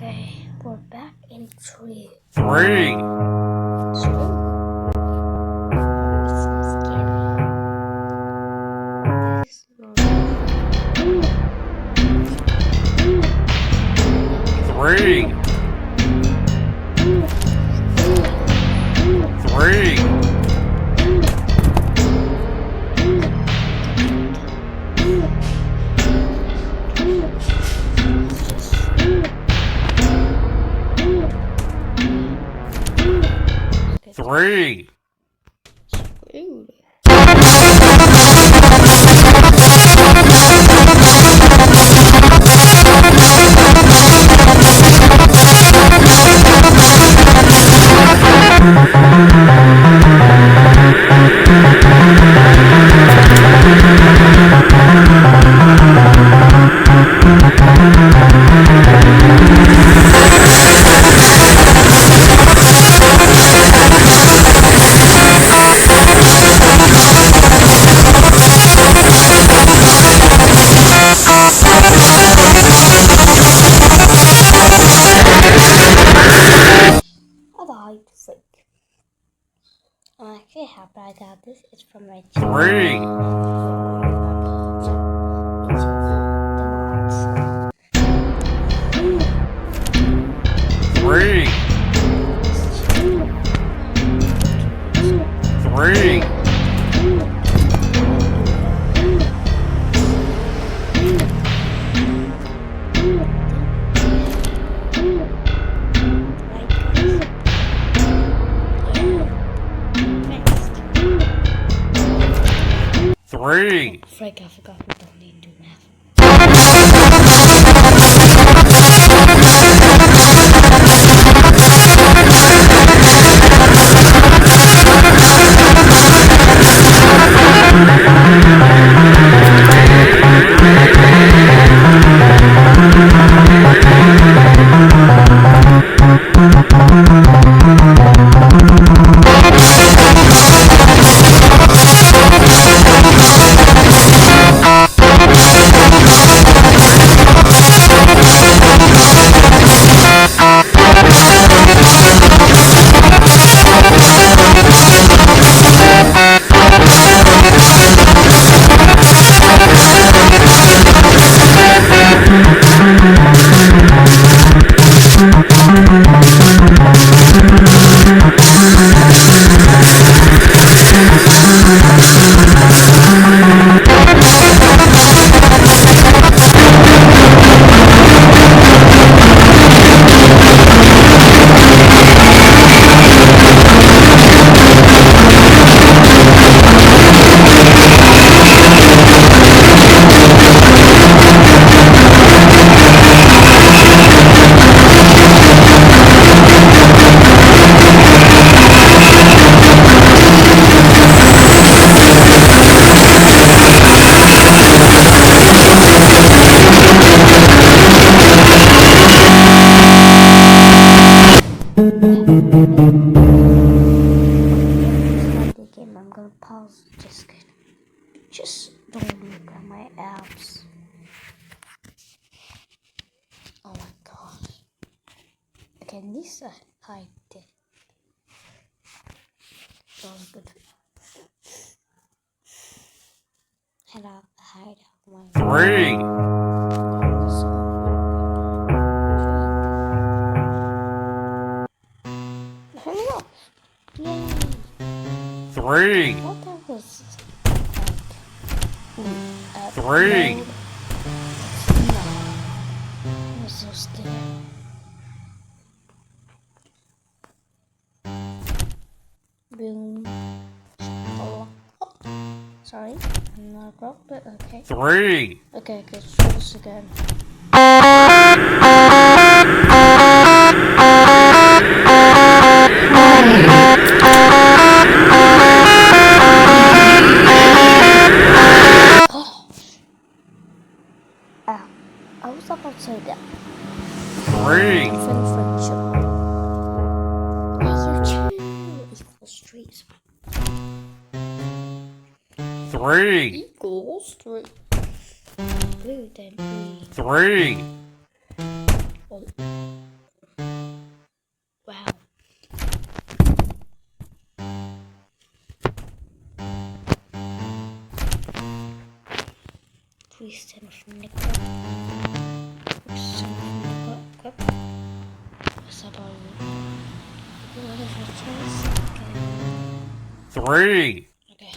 Okay, we're back in 3, 3, 2. It's so scary. This is not 3, 3, 3. screwed. I'm actually happy I got this. It's from my channel. 3, 3, 3, 3. Frick, I forgot we don't need to do math. I'm gonna pause. Just don't look at my apps. Oh my god. Okay, this I hide it. That was good. Hide out my 3, 3, What that was 3. No. I was so scared. Boom. Oh. Sorry, I'm not a rock, but okay. 3. Okay, let's try this again. I was about to say that. 3, Equals 3. 3, Equals 3. Blue then 3. 3. Well, send from the clip. What's up, what if I try a second? 3. Okay.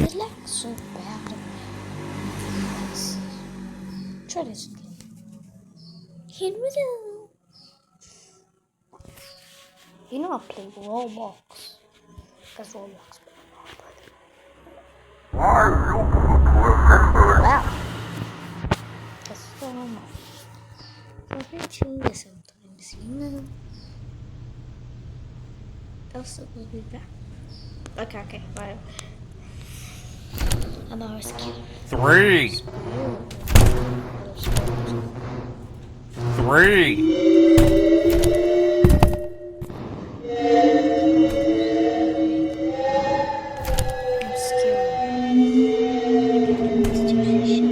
It looks so bad. Let's try this again. Here we go. You know I play Roblox. Because Roblox. Wow. That's so much. So we change this sometimes, you know. Also will be back. Okay, right. I'm always scared. 3. 3. I'm scared. Maybe I'm just too shy.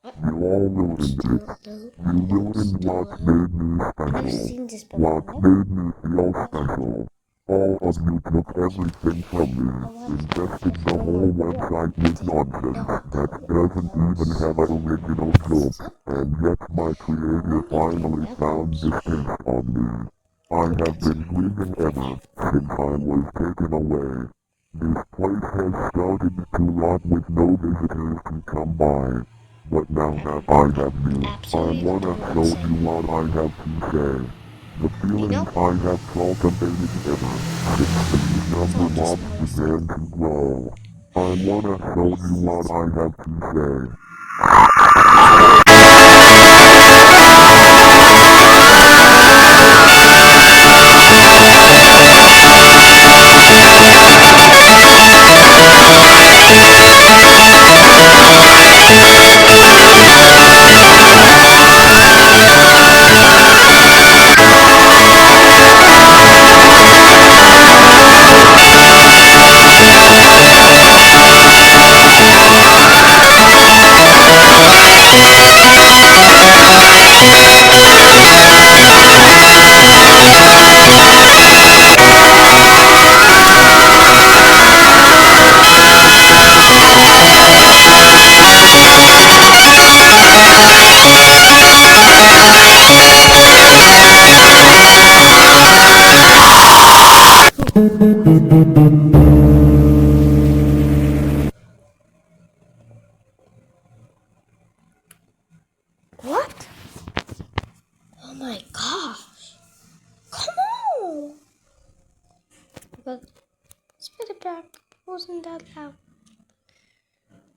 I'm You all ruined it. You ruined what made me I've special. seen this before. What made me feel special. All of you took everything from me, infested the whole website with nonsense that doesn't even have an original joke, and yet my creator finally found this taste on me. I have been grieving ever since I was taken away. This place has started to rot with no visitors to come by. But now that I have you, I wanna show you what I have to say. The feelings I have cultivated ever since the number mobs began to grow. I wanna show you what I have to say. What? Oh my gosh. Come on. But out.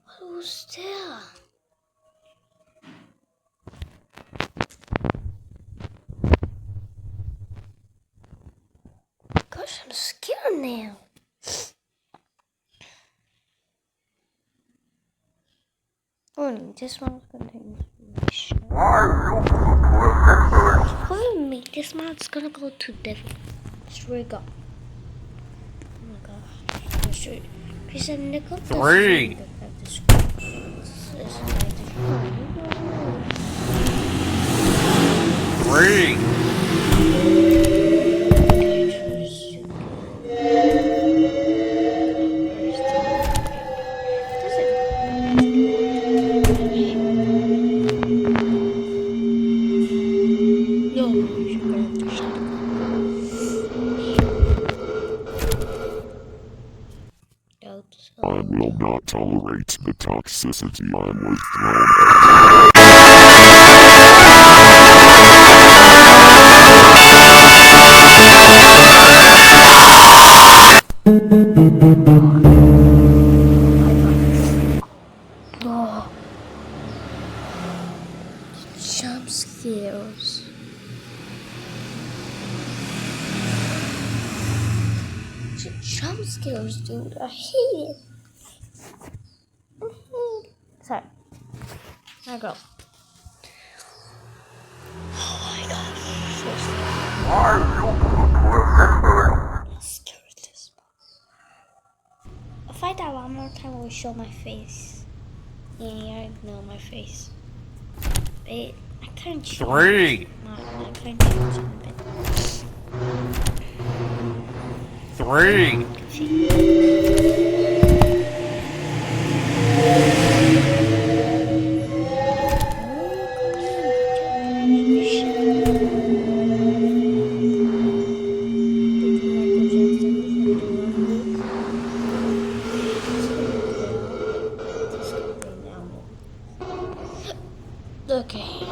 What was there? Gosh, I'm scared now. Warning, this one contains information. Follow me, this mod's gonna go to devil. Straight up. Oh my god. Straight. Chris and Nickel. 3. 3. I will not tolerate the toxicity I was thrown Oh. Jump scares. Jump scares, dude. I hate it. Sorry. I go. Oh my gosh. So scared this one. If I die one more time, I will show my face. Yeah, I know my face. I can't change. 3. I can't change it. 3. Okay.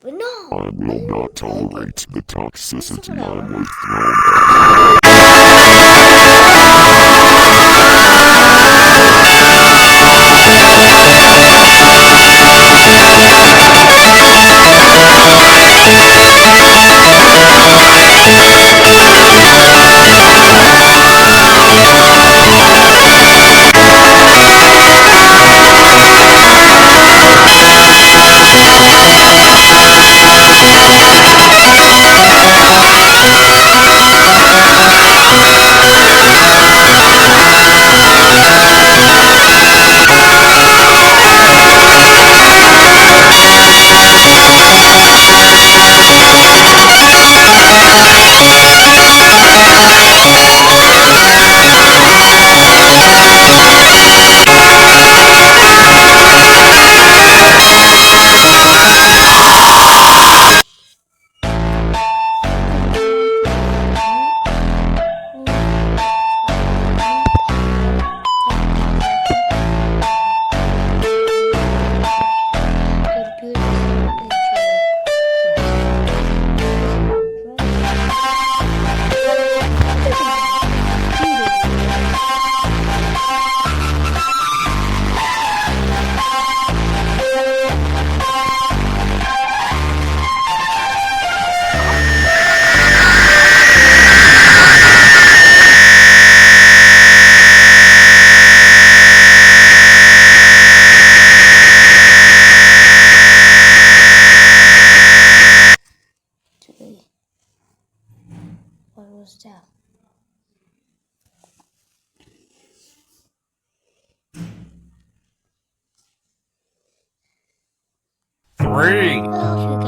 But no. I will not tolerate the toxicity I was thrown What was that? Three. Oh,